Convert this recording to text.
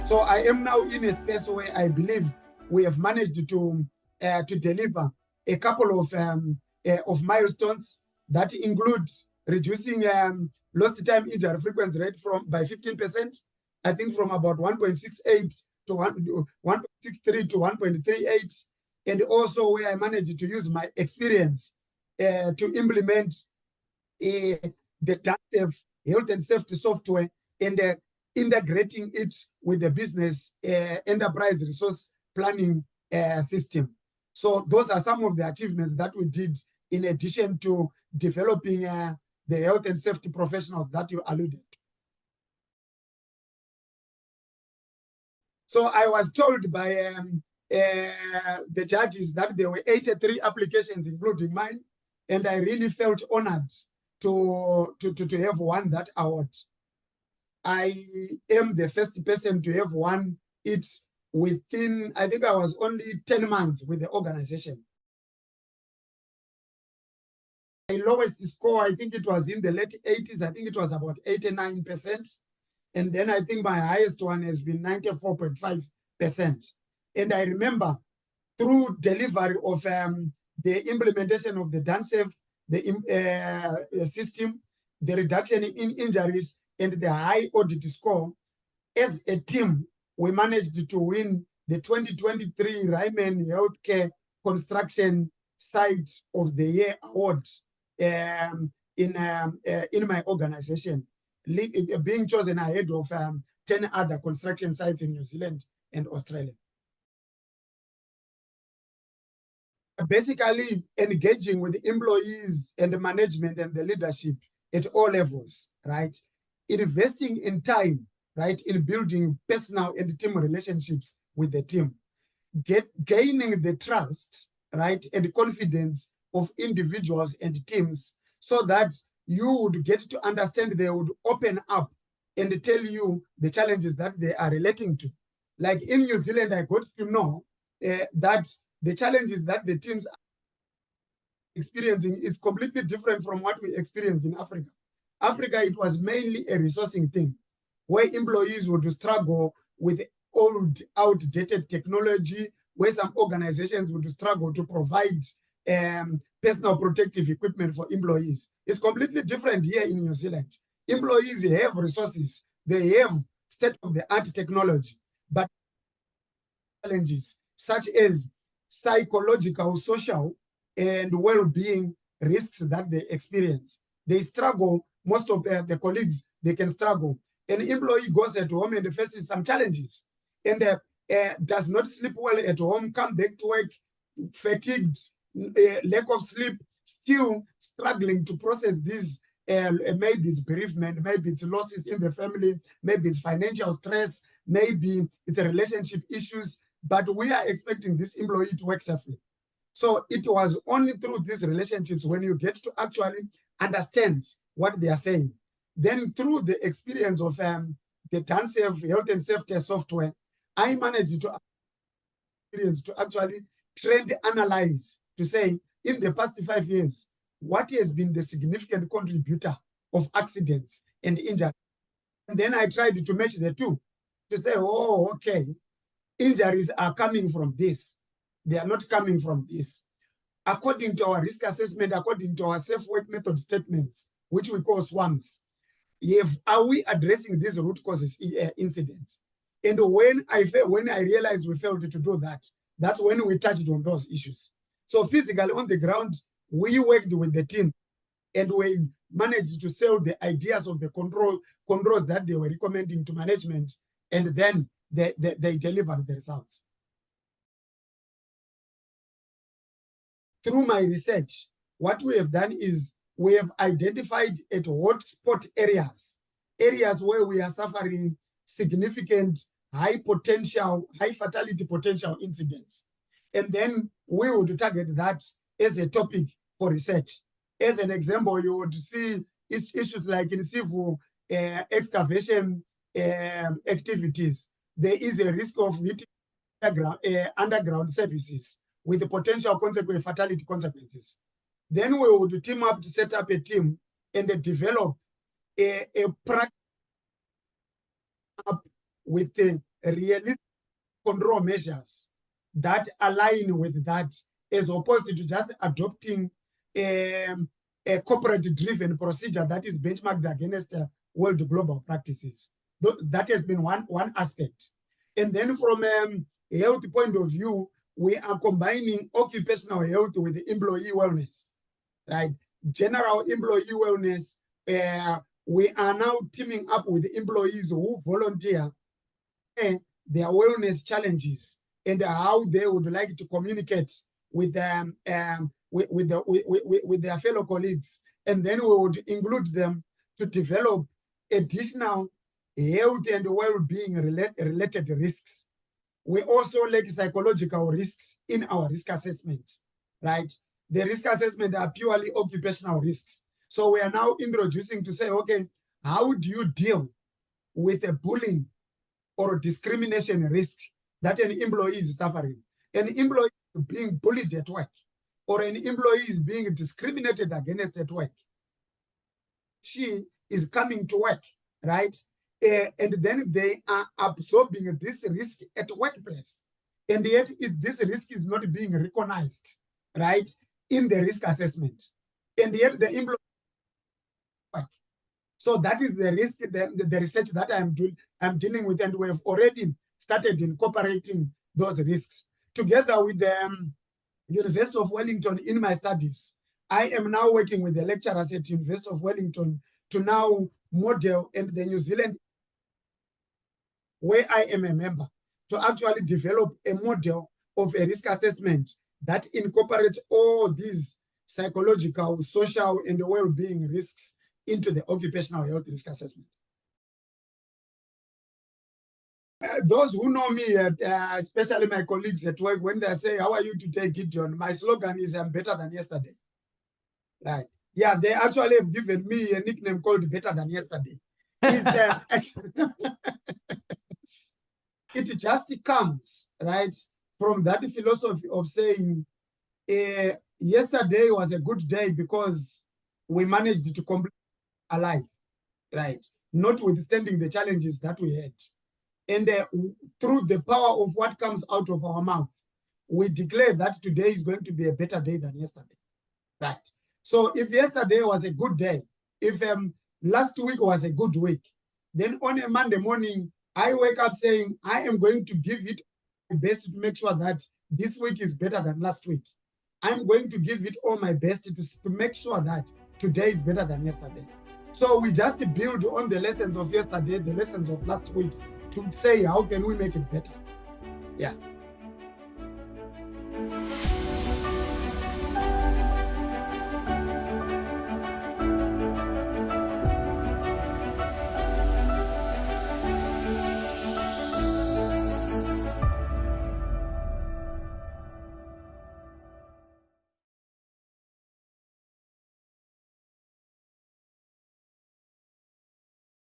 So I am now in a space where I believe we have managed to deliver a couple of milestones that include reducing lost time injury frequency rate by 15%, I think from about 1.68 to 1.63 to 1.38, and also where I managed to use my experience to implement the Donesafe health and safety software and integrating it with the business enterprise resource planning system. So those are some of the achievements that we did in addition to developing the health and safety professionals that you alluded to. So I was told by the judges that there were 83 applications, including mine, and I really felt honored to have won that award. I am the first person to have won it within, I think I was only 10 months with the organization. My lowest score, I think it was in the late 80s. I think it was about 89%. And then I think my highest one has been 94.5%. And I remember through delivery of the implementation of the Donesafe, the system, the reduction in injuries, and the high audit score, as a team, we managed to win the 2023 Ryman Healthcare Construction Site of the Year award in my organization, being chosen ahead of 10 other construction sites in New Zealand and Australia. Basically engaging with the employees and the management and the leadership at all levels, right? Investing in time, right, in building personal and team relationships with the team, gaining the trust, right, and confidence of individuals and teams so that you would get to understand, they would open up and tell you the challenges that they are relating to. Like in New Zealand, I got to know that the challenges that the teams are experiencing is completely different from what we experience in Africa. Africa, it was mainly a resourcing thing, where employees would struggle with old, outdated technology, where some organizations would struggle to provide personal protective equipment for employees. It's completely different here in New Zealand. Employees have resources, they have state-of-the-art technology, but challenges such as psychological, social, and well-being risks that they experience. They struggle, most of the colleagues, they can struggle. An employee goes at home and faces some challenges and does not sleep well at home, come back to work fatigued, lack of sleep, still struggling to process this. Maybe it's bereavement, maybe it's losses in the family, maybe it's financial stress, maybe it's a relationship issues, but we are expecting this employee to work safely. So it was only through these relationships when you get to actually understand what they are saying. Then through the experience of the Donesafe health and safety software, I managed to actually trend analyze to say, in the past 5 years, what has been the significant contributor of accidents and injuries? And then I tried to match the two to say, oh, okay, injuries are coming from this. They are not coming from this. According to our risk assessment, according to our safe work method statements, which we call SWAMs, are we addressing these root causes incidents? And when I realized we failed to do that, that's when we touched on those issues. So physically on the ground, we worked with the team and we managed to sell the ideas of the controls that they were recommending to management, and then they delivered the results. Through my research, what we have done is we have identified at hotspot areas where we are suffering significant high fatality potential incidents. And then we would target that as a topic for research. As an example, you would see issues like in civil excavation activities. There is a risk of hitting underground services with the potential fatality consequences. Then we would team up to set up a team and develop a practice with the realistic control measures that align with that, as opposed to just adopting a corporate-driven procedure that is benchmarked against world global practices. That has been one aspect. And then from a health point of view, we are combining occupational health with employee wellness, right? General employee wellness, we are now teaming up with employees who volunteer their wellness challenges and how they would like to communicate with them, with their fellow colleagues. And then we would include them to develop additional health and well-being related risks. We also like psychological risks in our risk assessment, right? The risk assessment are purely occupational risks. So we are now introducing to say, okay, how do you deal with a bullying or discrimination risk that an employee is suffering? An employee is being bullied at work, or an employee is being discriminated against at work. She is coming to work, right? And then they are absorbing this risk at workplace. And yet this risk is not being recognized, right, in the risk assessment. And yet the employee. So that is the risk, the research that I'm dealing with, and we have already started incorporating those risks. Together with the University of Wellington in my studies, I am now working with the lecturers at University of Wellington to now model, and the New Zealand, where I am a member, to actually develop a model of a risk assessment that incorporates all these psychological, social, and well-being risks into the occupational health risk assessment. Those who know me, especially my colleagues at work, when they say, "How are you today, Gideon?" my slogan is, "I'm better than yesterday." Right? Yeah, they actually have given me a nickname called "Better Than Yesterday." It just comes, right, from that philosophy of saying, yesterday was a good day because we managed to complete alive, right? Notwithstanding the challenges that we had. And through the power of what comes out of our mouth, we declare that today is going to be a better day than yesterday, right? So if yesterday was a good day, if last week was a good week, then on a Monday morning, I wake up saying, I am going to give it my best to make sure that this week is better than last week. I'm going to give it all my best to make sure that today is better than yesterday. So we just build on the lessons of yesterday, the lessons of last week, to say, how can we make it better? Yeah.